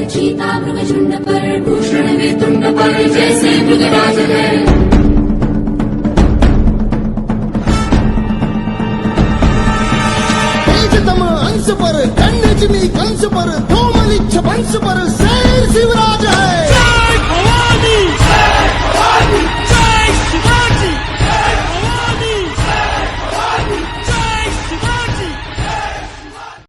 चीता मृगझुंड पर, भूषण में तुंड पर, जैसे मृगराज है। तेजतम अंश पर, कन्यजनी कंस पर, धूमलिच्छ वंश पर,